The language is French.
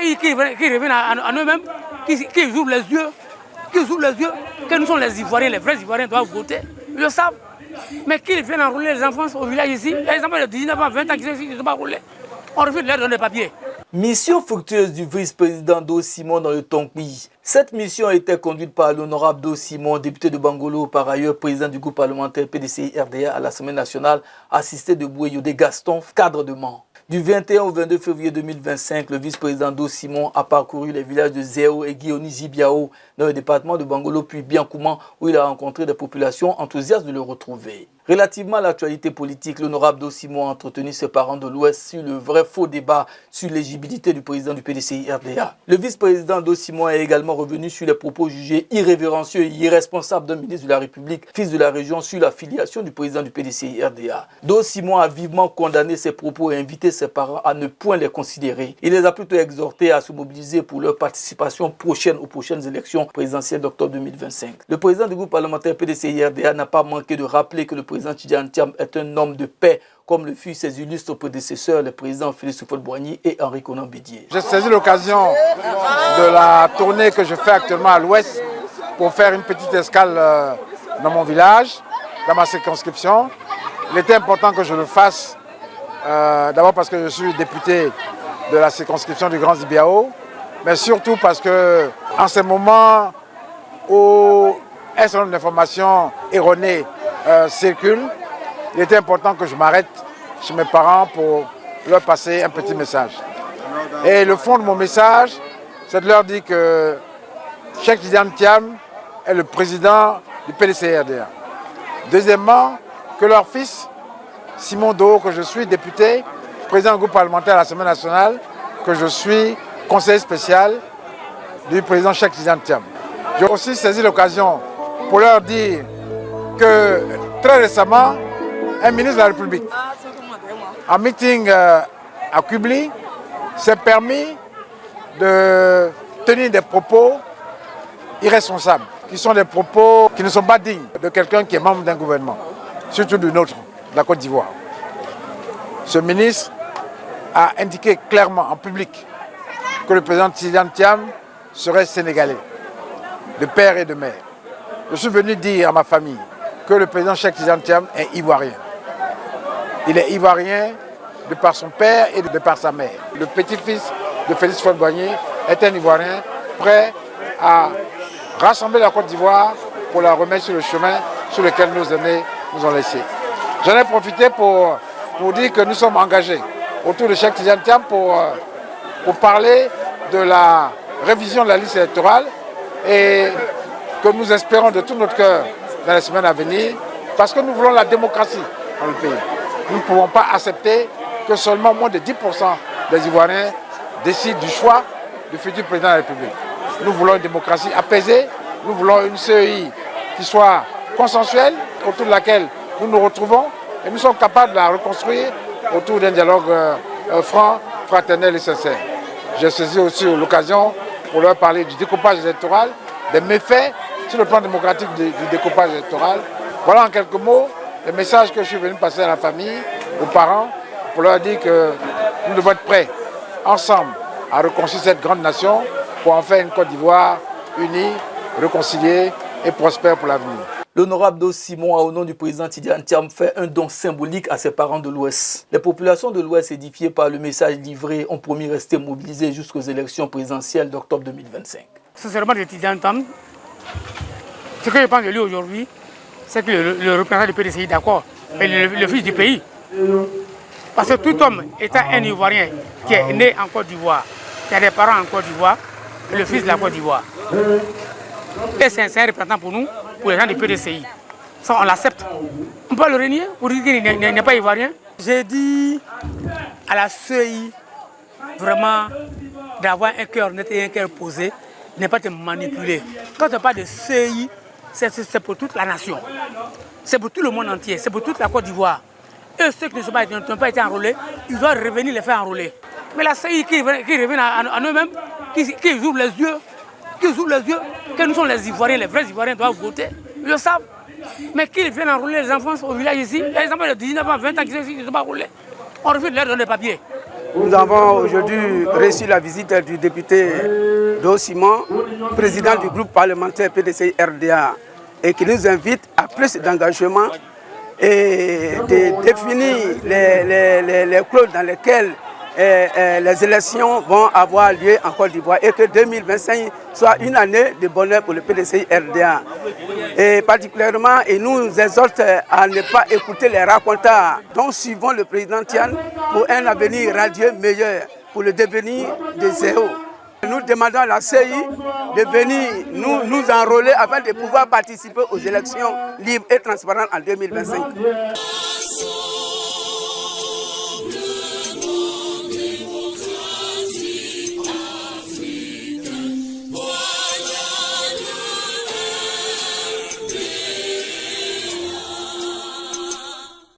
CI qui reviennent à eux-mêmes, qui ouvrent les yeux, que nous sommes les Ivoiriens, les vrais Ivoiriens doivent voter. Ils le savent. Mais qu'ils viennent enrôler les enfants au village ici, les enfants de 19 ans, 20 ans qui ne sont pas enrôlés, on refuse de leur donner des papiers. Mission fructueuse du vice-président Do Simon dans le Tonkpi. Cette mission a été conduite par l'honorable Do Simon, député de Bangolo, par ailleurs président du groupe parlementaire PDCI-RDA à l'Assemblée nationale, assisté de Boué-Yodé Gaston, cadre de Mans. Du 21 au 22 février 2025, le vice-président Do Simon a parcouru les villages de Zéo et Guioni-Zibiao dans le département de Bangolo puis Biankouman où il a rencontré des populations enthousiastes de le retrouver. Relativement à l'actualité politique, l'honorable Do Simon a entretenu ses parents de l'Ouest sur le vrai faux débat sur l'éligibilité du président du PDCI-RDA. Le vice-président Do Simon est également revenu sur les propos jugés irrévérencieux et irresponsables d'un ministre de la République, fils de la région, sur la filiation du président du PDCI-RDA. Do Simon a vivement condamné ces propos et invité ses parents à ne point les considérer. Il les a plutôt exhortés à se mobiliser pour leur participation prochaine aux prochaines élections présidentielles d'octobre 2025. Le président du groupe parlementaire PDCI-RDA n'a pas manqué de rappeler que le président Tidjane Thiam est un homme de paix, comme le furent ses illustres prédécesseurs, les présidents Félix Houphouët-Boigny et Henri Konan Bédié. J'ai saisi l'occasion de la tournée que je fais actuellement à l'Ouest pour faire une petite escale dans mon village, dans ma circonscription. Il était important que je le fasse, d'abord parce que je suis député de la circonscription du Grand Zibiao, mais surtout parce que en ce moment où un certain nombre d'informations erronées circulent, il était important que je m'arrête chez mes parents pour leur passer un petit message. Et le fond de mon message, c'est de leur dire que Cheikh Tidjane Thiam est le président du PDCI-RDA. Deuxièmement, que leur fils, Simon Do, que je suis député, président du groupe parlementaire à l'Assemblée nationale, que je suis conseiller spécial du président Cheikh Tidjane Thiam. J'ai aussi saisi l'occasion pour leur dire que très récemment, un ministre de la République, en meeting à Kubli, s'est permis de tenir des propos irresponsables, qui sont des propos qui ne sont pas dignes de quelqu'un qui est membre d'un gouvernement, surtout du nôtre, de la Côte d'Ivoire. Ce ministre a indiqué clairement en public que le président Tidjane Thiam serait sénégalais, de père et de mère. Je suis venu dire à ma famille que le président Cheikh Tidjane Thiam est ivoirien. Il est ivoirien de par son père et de par sa mère. Le petit-fils de Félix Houphouët-Boigny est un ivoirien prêt à rassembler la Côte d'Ivoire pour la remettre sur le chemin sur lequel nos aînés nous ont laissé. J'en ai profité pour dire que nous sommes engagés autour de Cheikh Tidjane Thiam pour parler de la révision de la liste électorale et que nous espérons de tout notre cœur dans les semaines à venir, parce que nous voulons la démocratie dans le pays. Nous ne pouvons pas accepter que seulement moins de 10% des Ivoiriens décident du choix du futur président de la République. Nous voulons une démocratie apaisée, nous voulons une CEI qui soit consensuelle, autour de laquelle nous nous retrouvons, et nous sommes capables de la reconstruire autour d'un dialogue franc, fraternel et sincère. J'ai saisi aussi l'occasion pour leur parler du découpage électoral, des méfaits sur le plan démocratique du découpage électoral. Voilà en quelques mots le message que je suis venu passer à la famille, aux parents, pour leur dire que nous devons être prêts, ensemble, à reconstruire cette grande nation pour en faire une Côte d'Ivoire unie, réconciliée et prospère pour l'avenir. L'honorable Do Simon a, au nom du président Tidjane Thiam, fait un don symbolique à ses parents de l'Ouest. Les populations de l'Ouest, édifiées par le message livré, ont promis rester mobilisées jusqu'aux élections présidentielles d'octobre 2025. Sincèrement, de Tidjane Thiam, ce que je pense de lui aujourd'hui, c'est que le représentant du PDCI, d'accord, mais le fils du pays. Parce que tout homme étant un Ivoirien qui est né en Côte d'Ivoire, qui a des parents en Côte d'Ivoire, est le fils de la Côte d'Ivoire. Et c'est un représentant pour nous, pour les gens du PDCI. Ça, on l'accepte. On peut le renier pour dire qu'il n'est pas Ivoirien. J'ai dit à la CEI, vraiment, d'avoir un cœur net et un cœur posé, de ne pas te manipuler. Quand on parle de CEI, c'est pour toute la nation. C'est pour tout le monde entier. C'est pour toute la Côte d'Ivoire. Et ceux qui n'ont pas été enrôlés, ils doivent revenir les faire enrôler. Mais la CEI qui revient à eux-mêmes, qui ouvrent les yeux, que nous sommes les Ivoiriens, les vrais Ivoiriens doivent voter. Ils le savent. Mais qu'ils viennent enrôler les enfants au village ici, les enfants de 19 ans, 20 ans qui ne sont pas enrôlés, on refuse de leur donner des papiers. Nous avons aujourd'hui reçu la visite du député Do Simon, président du groupe parlementaire PDCI-RDA, et qui nous invite à plus d'engagement et de définir les clauses dans lesquelles les élections vont avoir lieu en Côte d'Ivoire et que 2025 soit une année de bonheur pour le PDCI-RDA. Et particulièrement, il nous exhorte à ne pas écouter les racontars dont suivons le président Tian pour un avenir radieux meilleur pour le devenir de Zéo. Nous demandons à la CI de venir nous enrôler afin de pouvoir participer aux élections libres et transparentes en 2025.